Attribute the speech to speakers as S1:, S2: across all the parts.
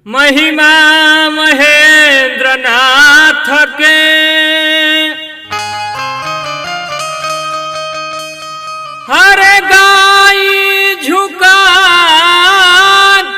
S1: महिमा महेंद्र नाथ के हर गाई झुका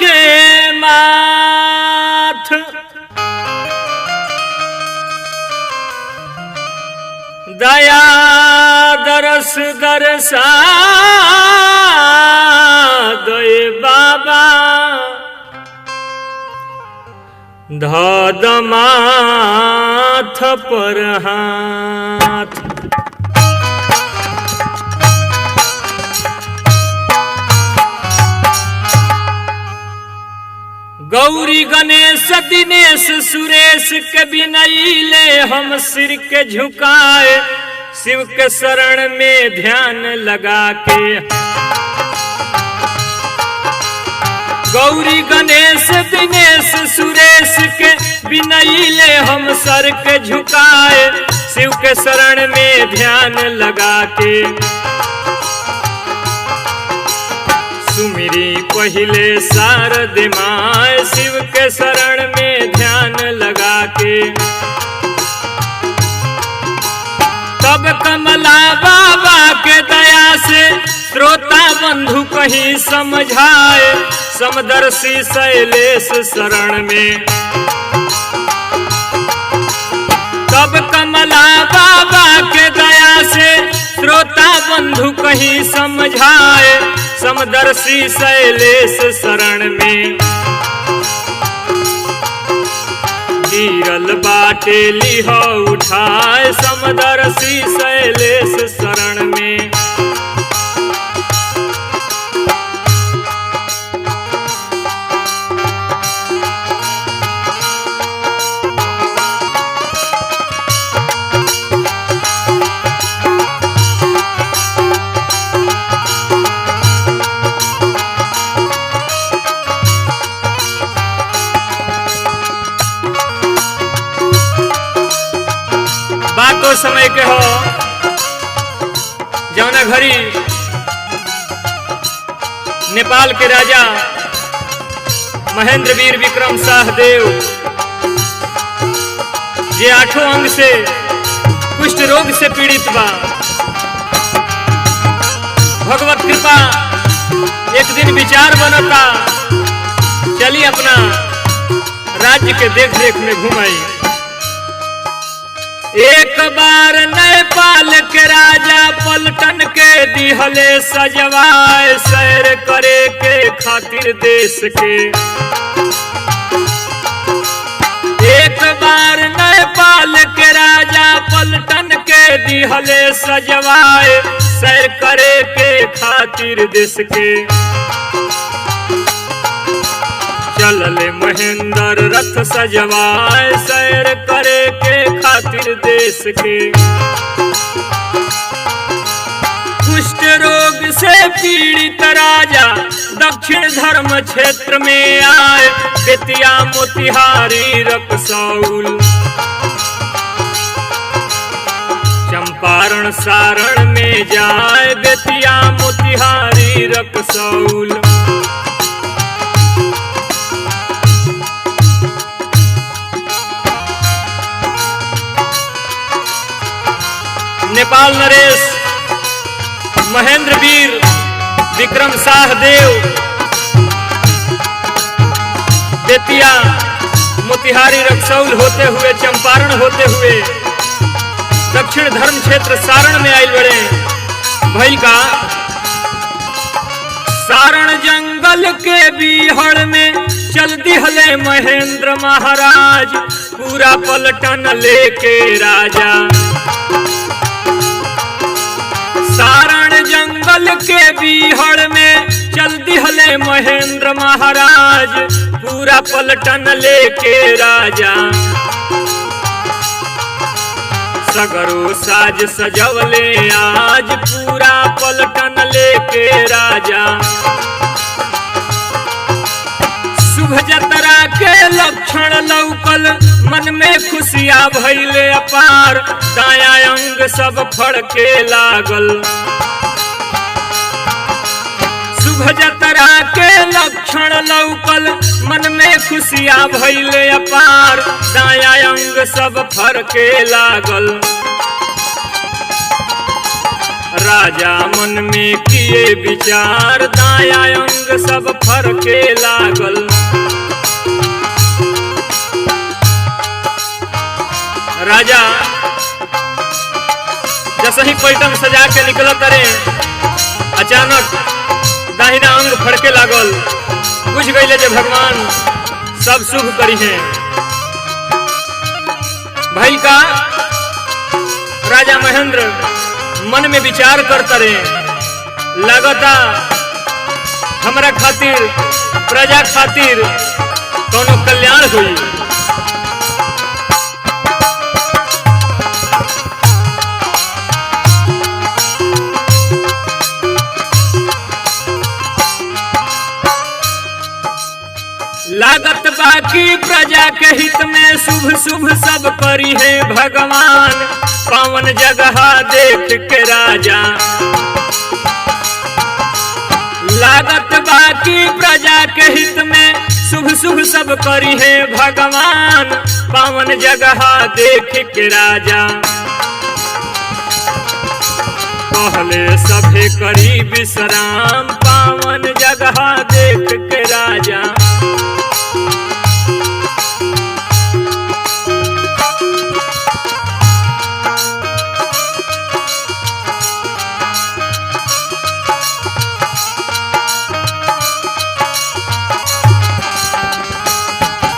S1: के माथ दया दरस दरसा दे बाबा धद माथ पर हाथ। गौरी गणेश दिनेश सुरेश के बिनैले हम सिर के झुकाए शिव के शरण में ध्यान लगा के। गौरी गणेश दिनेश सुरेश के बिनैले हम सर के झुकाए शिव के शरण में ध्यान लगा के। सुमिरी पहिले शारद माय शिव के शरण में ध्यान लगा के। तब कमला बाबा के दया से श्रोता बंधु कहीं समझाए समदर्शी शैलेश शरण में। तब कमला बाबा के दया से श्रोता बंधु कहीं समझाए समदर्शी शैलेश शरण में। गिरल बाटे लिह उठाए समदर्शी शैलेश शरण में। बातो समय के हो जौना घड़ी नेपाल के राजा महेंद्र वीर विक्रम शाहदेव जे 8 अंग से कुष्ठ रोग से पीड़ित बा। भगवत कृपा एक दिन विचार बनता चली अपना राज्य के देख रेख में घुमाई। एक बार नेपाल के राजा पलटन के दिहले सजवाए सैर करे के खातिर देश के। एक बार नेपाल के राजा पलटन के दिहले सजवाए सैर करे के खातिर देश के। चलले महेंद्र रथ सजवाए सैर करे के खातिर देश के। कुष्ठ रोग से पीड़ित राजा दक्षिण धर्म क्षेत्र में आए बेतिया मोतिहारी रक्सौल। चंपारण सारण में जाए बेतिया मोतिहारी रक्सौल। नेपाल नरेश महेंद्र वीर विक्रम शाहदेव बेतिया मोतिहारी रक्सौल होते हुए चंपारण होते हुए दक्षिण धर्म क्षेत्र सारण में आयल बड़े भइल का। सारण जंगल के बीहड़ में चल दिहले महेंद्र महाराज पूरा पलटन लेके राजा। सारण जंगल के बीहड़ में चल दिहले महेंद्र महाराज पूरा पलटन लेके राजा। सगरो साज सजवले आज पूरा पलटन लेके राजा। शुभ जतरा के लक्षण लौकल मन में खुशियां भइले अपार दाया अंग सब फड़के लागल। शुभ जतरा के लक्षण लौकल, मन में खुशियाँ भइले अपार, दाया अंग सब फरके लागल। राजा मन में किए विचार, दाया अंग सब फरके लागल। राजा जैसे ही पलटन सजा के निकलत रे, अचानक दाहिना अंग फड़के लागल। बुझ गईले जे भगवान सब शुभ करी है। भाई का राजा महेंद्र मन में विचार करता रे, लगता हमरा खातिर प्रजा खातिर कोनो कल्याण हुई। लागत बाकी प्रजा के हित में शुभ शुभ सब करी है भगवान, पावन जगह देख के राजा। लागत बाकी प्रजा के हित में शुभ शुभ सब करी है भगवान, पावन जगह देख के राजा। पहले सभे करी विश्राम, पावन जगह देख के राजा।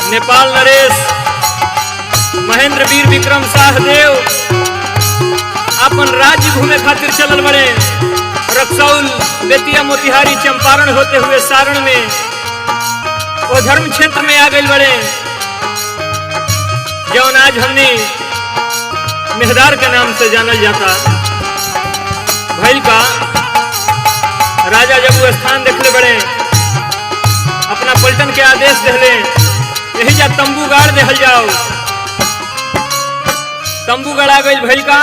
S1: नेपाल नरेश महेंद्र वीर विक्रम शाहदेव अपन राज्य घूमे खातिर चलल बड़े। रक्सौल, बेतिया, मोतिहारी, चंपारण होते हुए सारण में वो धर्म क्षेत्र में आ गए बड़े, जौन आज हमने मेहदार के नाम से जानल जाता। भइल का राजा जब वो स्थान देखले बड़े, अपना पलटन के आदेश देले, यही जा तंबू गाड़ देहल जाओ। तंबू गड़ा गई। भइल का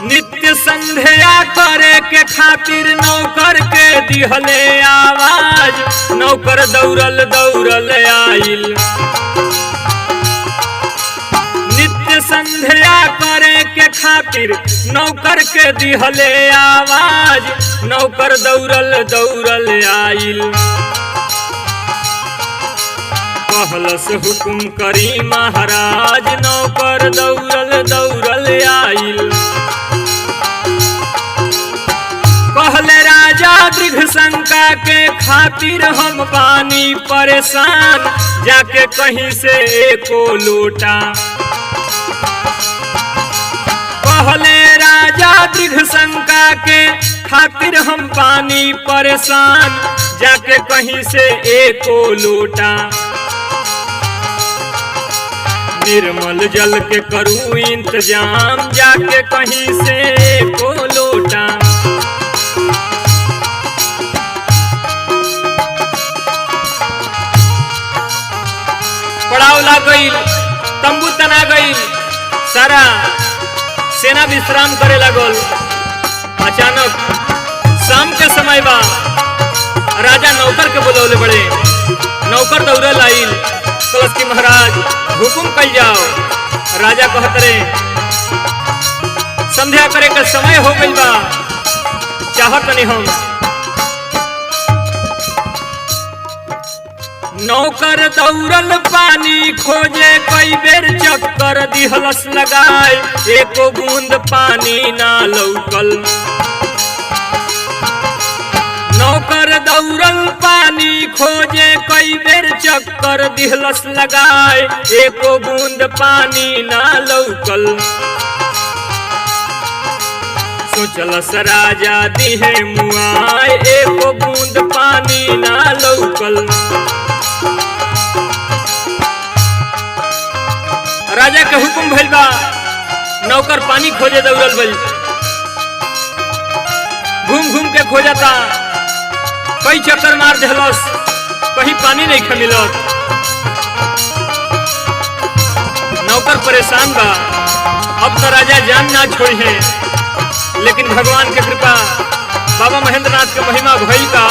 S1: नित्य संध्या करे के खातिर नौकर के दिहले आवाज, नौकर दौड़ल दौड़ल आइल। नित्य संध्या करे के खातिर नौकर के दिहले आवाज, नौकर दौड़ल दौड़ल आइल। पहलस हुकुम करी महाराज, नौकर दौड़ल दौड़ल आइल। कहले राजा दृढ़ शंका के खातिर हम बानी परेशान, जाके कहीं से एको लोटा। कहले राजा दृढ़ शंका के खातिर हम बानी परेशान, जाके कहीं से एको लोटा। निर्मल जल के करूं इंतजाम, जाके कहीं से एको लोटा। पड़ाव ला गई, तंबू तना गई, सारा सेना विश्राम करे लगल। अचानक शाम के समय बा, राजा नौकर के बुलौले बड़े। नौकर दौड़ल आइल, कलश की महाराज हुकुम कल जाओ। राजा कहत रे संध्या करे के समय हो गई बा, चाहत नहीं हम। नौकर दौड़ल पानी खोजे, कई बेर चक्कर दिहलस लगाए, एको बूंद पानी ना लौकल। नौकर दौड़ल पानी खोजे, कई बेर चक्कर दिहलस लगाए, एको बूंद पानी ना लौकल। सोचलस राजा दिहे मुआए, एको बूंद पानी ना लौकल। राजा के हुकुम भइल बा, नौकर पानी खोजे दौड़ल भइल। घूम घूम के खोजता, कई चक्कर मार देहलस, कहीं पानी नहीं मिलत। नौकर परेशान बा, अब तो राजा जान ना छोड़ी है, लेकिन भगवान के कृपा बाबा महेंद्रनाथ के महिमा भइल का।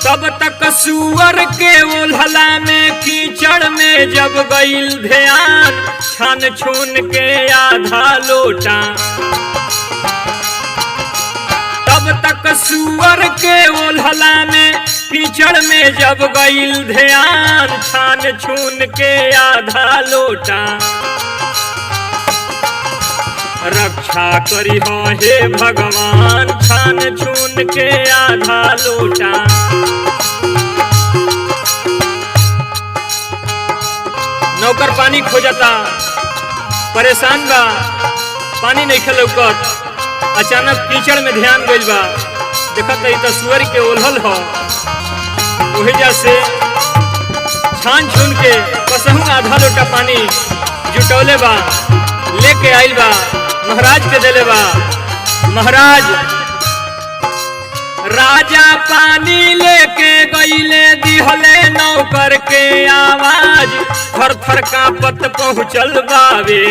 S1: तब तक सुअर के ओल्हला में कीचड़ में जब गईल ध्यान, छान छून के आधा लोटा। तब तक सुअर के ओल्हला में कीचड़ में जब गईल ध्यान, छान छून के आधा लोटा। रक्षा करी हो हे भगवान, छान छून के आधा लोटा। नौकर पानी खोजता, परेशान बा, पानी नहीं खलौकत। अचानक कीचड़ में ध्यान गइल बा, देखत तो सुअर के ओल्हल हो। वही जैसे छान छून के कसहू आधा लोटा पानी जुटौले बा, लेके आइल बा, महाराज के देले बा। महाराज राजा पानी लेके गईले, दिहले नौकर के आवाज, थर थर कांपत पहुँचल बावे।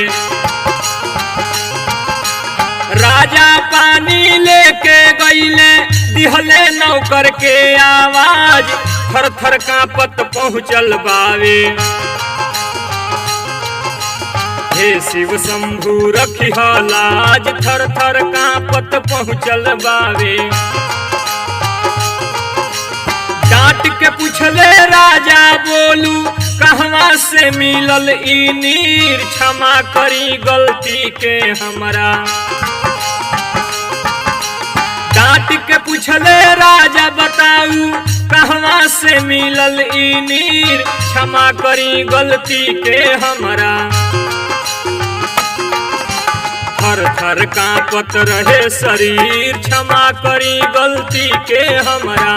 S1: राजा पानी लेके गईले, दिहले नौकर के आवाज, थर थर कांपत पहुँचल बावे। हे शिव शंभु रखी लाज, थर थर कांपत पहुँचल बावे। डांट के पूछले राजा बोलू, कहवा से मिलल ई नीर, क्षमा करी गलती के हमरा। डांट के पूछले राजा बताऊ, कहवा से मिलल ई नीर, क्षमा करी गलती के हमरा। थर थर कांपत रहे शरीर, क्षमा करी गलती के हमरा।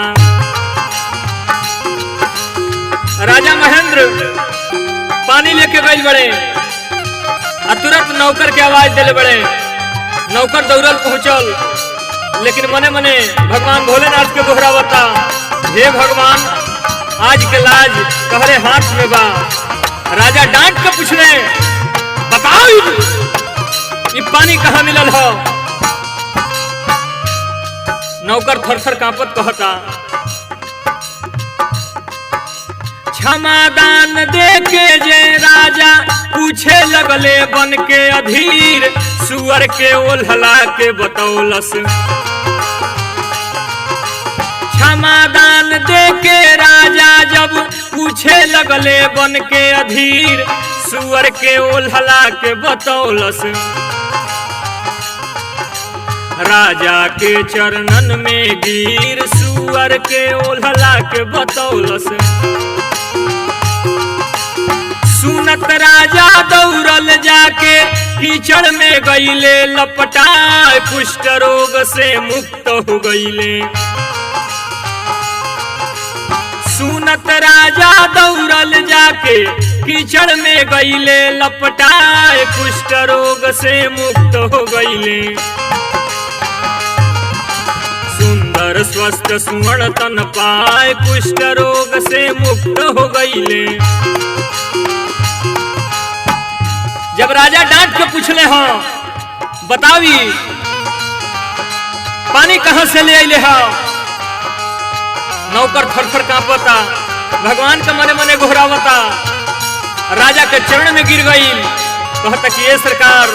S1: राजा महेंद्र पानी लेके गइल बड़े, तुरंत नौकर के आवाज दिले बड़े। नौकर दौड़ल पहुंचल, लेकिन मने मने भगवान भोलेनाथ के गोहरावता, हे भगवान आज के लाज कहरे हाथ में बा। राजा डांट के पूछले, बताओ ये पानी कहाँ मिलल हो। नौकर थर थर कांपत कहता, क्षमादान दे के जे राजा पूछे लगले बन के अधीर, सुअर के ओल्हला के बतौलस। क्षमादान दे के राजा जब पूछे लगले बन के अधीर, सुअर के ओल्हला के बतौलस। राजा के चरणन में गिर, सुअर के ओल्हला के बतौलस। सुनत राजा दौड़ल जाके कीचड़ में गईले लपटाए, कुष्ठ रोग से मुक्त हो गईले। सुनत राजा दौड़ल जाके कीचड़ में गईले लपटाए, कुष्ठ रोग से मुक्त हो गईले। सुंदर स्वस्थ सुवर्ण तन पाए, कुष्ठ रोग से मुक्त हो गईले। जब राजा डांट के पूछले हो, बतावी पानी कहां से ले आइले हो। नौकर थर थर कांपता, भगवान के मने मने गोहरावता। राजा के चरण में गिर गई, कहता कि ये सरकार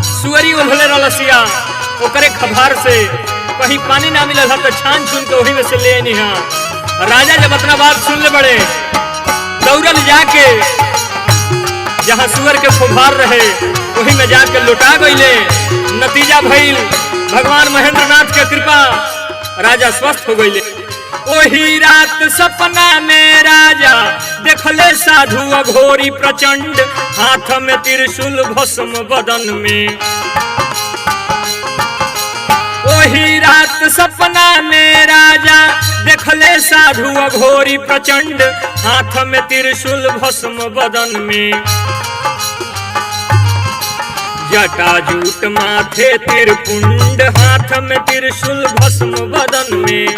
S1: सुअरी ओल्हले रलसिया, ओकरे खभार से कहीं पानी ना मिलल है तो छान छून के वही में से ले आनी है। राजा जब अपना बात सुन ले बड़े, दौड़ल जाके जहाँ सुअर के फुहार रहे वही में जाके लुटा गईले। नतीजा भइल भगवान महेंद्रनाथ के कृपा, राजा स्वस्थ हो गईले। ओही रात सपना में राजा देखले साधु अघोरी प्रचंड, हाथ में त्रिशूल भस्म बदन में। ओही रात सपना में राजा देखले साधु अघोरी प्रचंड, हाथ में त्रिशूल भस्म बदन में। जटाजूट माथे त्रिपुंड, हाथ में त्रिशूल भस्म बदन में।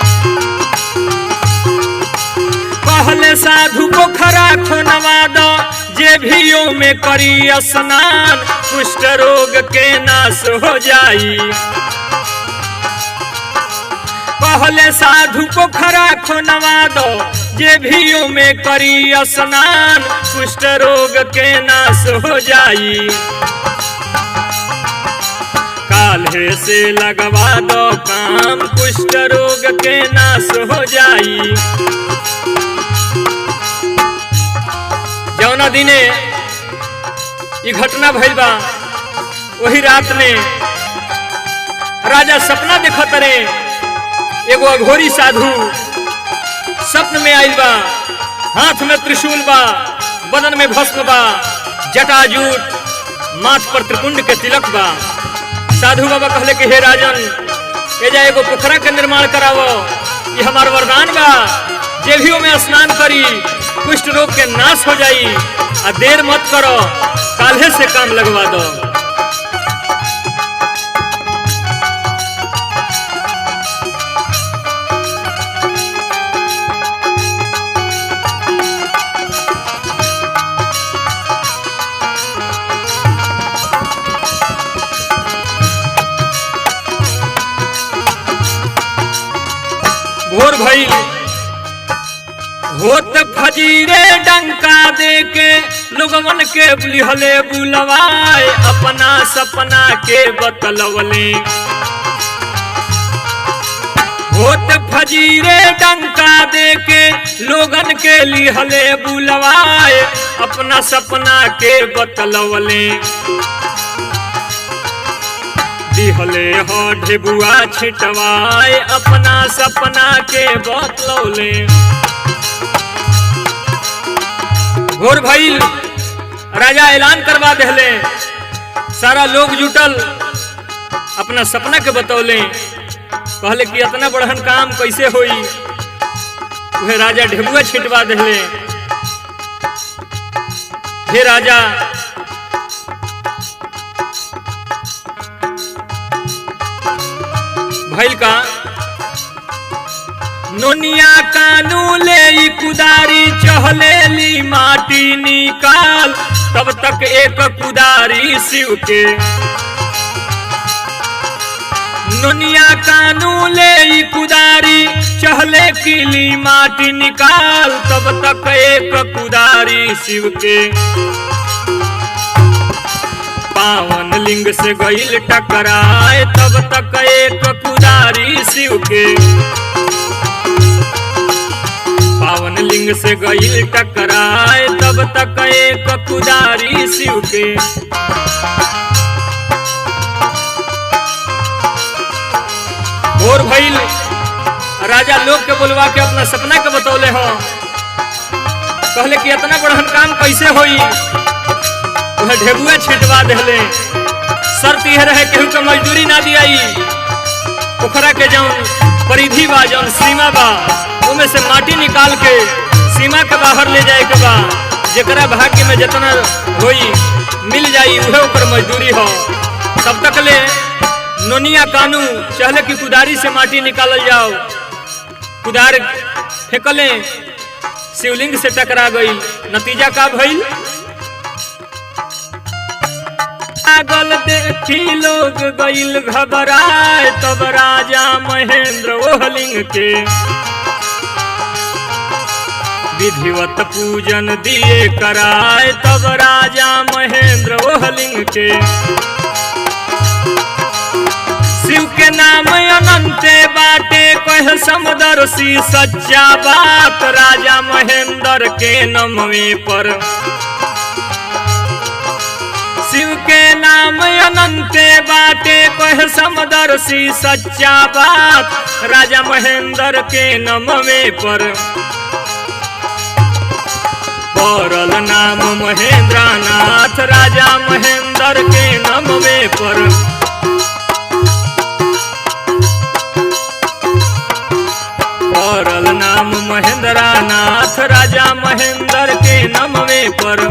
S1: पहले साधु को खरा खुनवा दो, जे भी में करी स्नान कुष्ठ रोग के नाश हो जाई। पहले साधु को खरा खोनवा दो, जे भी में करी स्नान कुष्ठ रोग के नाश हो जाई। काल्हे से लगवा दो काम कुष्ठ रोग के नाश हो जाई। जौना दिने ये घटना भइल बा वही रात में राजा सपना देखत रे, एगो अघोरी साधु स्वप्न में आइल बा, हाथ में त्रिशूल बा, बदन में भस्म बा, जटाजूट, माथ पर त्रिपुंड के तिलक बा। साधु बाबा कहले कि हे राजन, एजा एगो पोखरा के निर्माण करावो, ये हमार वरदान बा, जे भी में स्नान करी कुष्ठ रोग के नाश हो जाई। आ देर मत करो, काल्हे से काम लगवा दो। भोर भइल, होत फजीरे डंका दे के लोगवन के बुलिहले बुलवाए, अपना सपना के बतलवले। होत फजीरे डंका दे के लोगन के लिहले बुलवाए, अपना सपना के बतलवले। दिहले हो ढेबुआ छिटवाए, अपना सपना के बतलौले। भोर भइल, राजा ऐलान करवा देले, सारा लोग जुटल, अपना सपना के बतौले। कहले कि इतना बड़हन काम कैसे होई। वह राजा ढेबुआ छिटवा देले। हे राजा, भइल का नोनिया कानू ले कुदारी चहले ली माटी निकाल, तब तक एक कुदारी शिव के। नोनिया कानू ले कुदारी चहले कीली माटी निकाल, तब तक एक कुदारी शिव के। पावन लिंग से गईल टकराए, तब तक एक कुदारी शिव के। पावन लिंग से गईल टकराए, तब तक एक कुदारी शिव के। भोर भइल, राजा लोग के बुलवा के अपना सपना के बतौले हो। कहले कि इतना बड़हन काम कैसे होई। वह ढेबुआ छिटवा देले। शर्त यह रहे केहू के मजदूरी ना दियाई। पोखरा के जौन परिधि बा, जौन सीमा बा, उनमें से माटी निकाल के सीमा के बाहर ले जाए के बा। जेकरा भाग्य में जितना होई मिल जाई, उहे ऊपर मजदूरी हो। तब तक ले नोनिया कानू चहले कि कुदारी से माटी निकालल जाओ। कुदार फेंकले, शिवलिंग से टकरा गई। नतीजा का भइल? पागल देखी लोग गईल घबराए, तब राजा महेंद्र ओह लिंग के विधिवत पूजन दिए कराए। तब राजा महेंद्र ओह लिंग के शिव के नाम अनंते बाटे, कह समदर्शी सच्चा बात। राजा महेंद्र के नमवे पर शिव के नाम अनंते बाटे, कह समदर्शी सच्चा बात। राजा महेंद्र के नमवे पर पड़ल नाम महेंद्रनाथ। राजा महेंद्र के नमवे पर पड़ल नाम महेंद्रनाथ। राजा महेंद्र के नमवे पर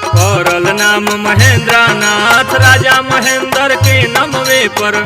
S1: पड़ल नाम महेंद्रनाथ। राजा महेंद्र के नमवे पर